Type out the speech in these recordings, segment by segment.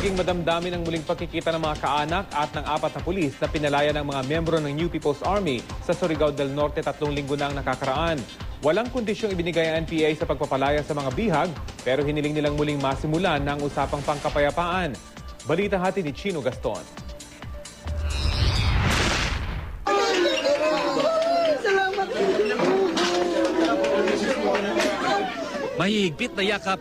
Naging madamdamin ang muling pagkikita ng mga kaanak at ng 4 na pulis na pinalaya ng mga miyembro ng New People's Army sa Surigao del Norte 3 linggo na ang nakakaraan. Walang kondisyong ibinigay ang NPA sa pagpapalaya sa mga bihag, pero hiniling nilang muling masimulan ng usapang pangkapayapaan. Balita hati ni Chino Gaston. Mahihigpit na yakap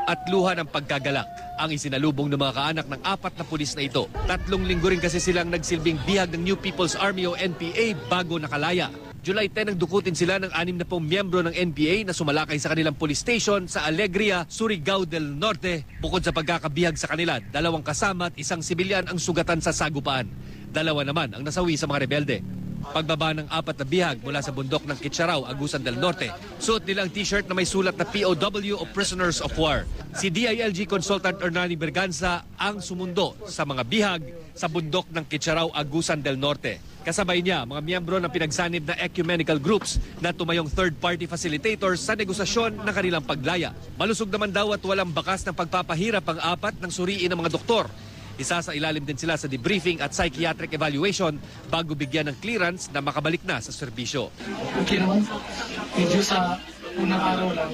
at luha ng pagkagalak ang isinalubong ng mga kaanak ng 4 na pulis na ito. 3 linggo rin kasi silang nagsilbing bihag ng New People's Army o NPA bago nakalaya. July 10 ang dukutin sila ng 6 na miyembro ng NPA na sumalakay sa kanilang police station sa Alegria, Surigao del Norte. Bukod sa pagkakabihag sa kanila, 2 kasama at 1 sibilyan ang sugatan sa sagupaan. 2 naman ang nasawi sa mga rebelde. Pagbaba ng 4 na bihag mula sa bundok ng Kitcharao, Agusan del Norte, suot nila ang t-shirt na may sulat na POW o Prisoners of War. Si DILG Consultant Hernani Berganza ang sumundo sa mga bihag sa bundok ng Kitcharao, Agusan del Norte. Kasabay niya mga miyembro ng pinagsanib na ecumenical groups na tumayong third-party facilitators sa negosasyon ng kanilang paglaya. Malusog naman daw at walang bakas ng pagpapahirap ang 4 ng suriin ng mga doktor. Isa sa ilalim din sila sa debriefing at psychiatric evaluation bago bigyan ng clearance na makabalik na sa serbisyo. Okay naman. Medyo sa unang araw lang.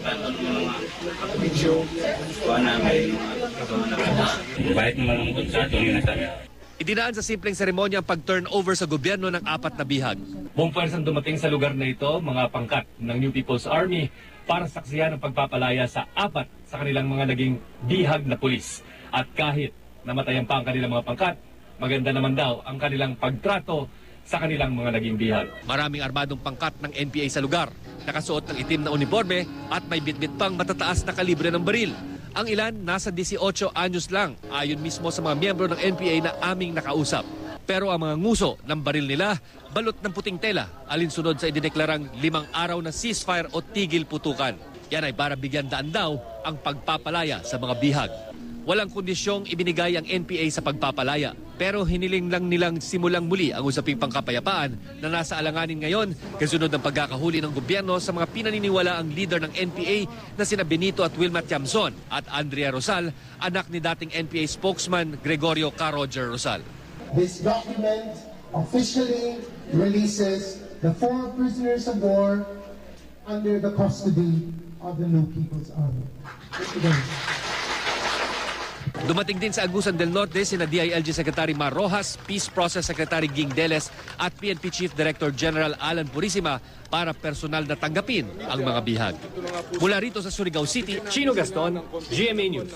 Medyo. Bahit naman ang kontrato nila sa Idinaan sa simpleng seremonya ang pag-turnover sa gobyerno ng 4 na bihag. Buong pwersang dumating sa lugar na ito, mga pangkat ng New People's Army para saksiyan ang pagpapalaya sa 4 sa kanilang mga naging bihag na pulis. At kahit namatayan pa ang kanilang mga pangkat, maganda naman daw ang kanilang pagtrato sa kanilang mga naging bihag. Maraming armadong pangkat ng NPA sa lugar, nakasuot ng itim na uniforme at may bitbit pang matataas na kalibre ng baril. Ang ilan nasa 18 anyos lang, ayon mismo sa mga miyembro ng NPA na aming nakausap. Pero ang mga nguso ng baril nila, balot ng puting tela, alinsunod sa idineklarang 5 araw na ceasefire o tigil putukan. Yan ay para bigyan daan daw ang pagpapalaya sa mga bihag. Walang kondisyong ibinigay ang NPA sa pagpapalaya, pero hiniling lang nilang simulang muli ang usaping pangkapayapaan na nasa alanganin ngayon kasunod ng pagkakahuli ng gobyerno sa mga pinaniniwala ang leader ng NPA na sina Benito at Wilma Tiamson at Andrea Rosal, anak ni dating NPA spokesman Gregorio K. Roger Rosal. This document officially releases the 4 prisoners of war under the custody of the New People's Army. Dumating din sa Agusan del Norte sina DILG Secretary Mar Rojas, Peace Process Secretary Ging Deles at PNP Chief Director General Alan Purisima para personal na tanggapin ang mga bihag. Mula rito sa Surigao City, Chino Gaston, GMA News.